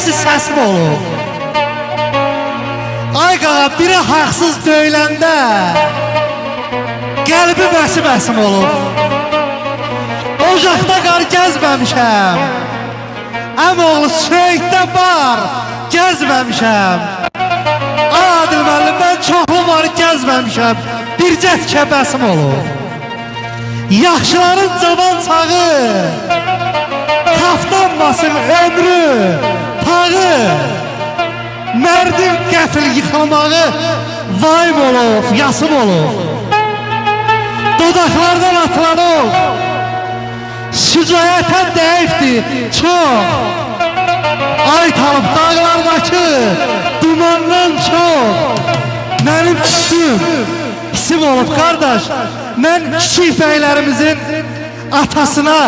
Bəzi səsim olub. Ay qağa, biri haqsız döyüləndə qəlbi bəsim olub. Ocaqda qar gəzməmişəm, əmoğlu söyükdə bar gəzməmişəm. Adil müəllim, mən çoxlu var gəzməmişəm, bircə tikə bəsim olub. Yaxşıların cavan çağı taftanmasın ömrü tağı, mərdin qəfil yıxılmağı vayım olub, yasım olub. Dodaqlardan atılanıb şücayətə deyifdir çox. Ay talıb dağlardakı dumandan çox. Mənim hisim olub qardaş. Mən kiçik bəylərimizin atasına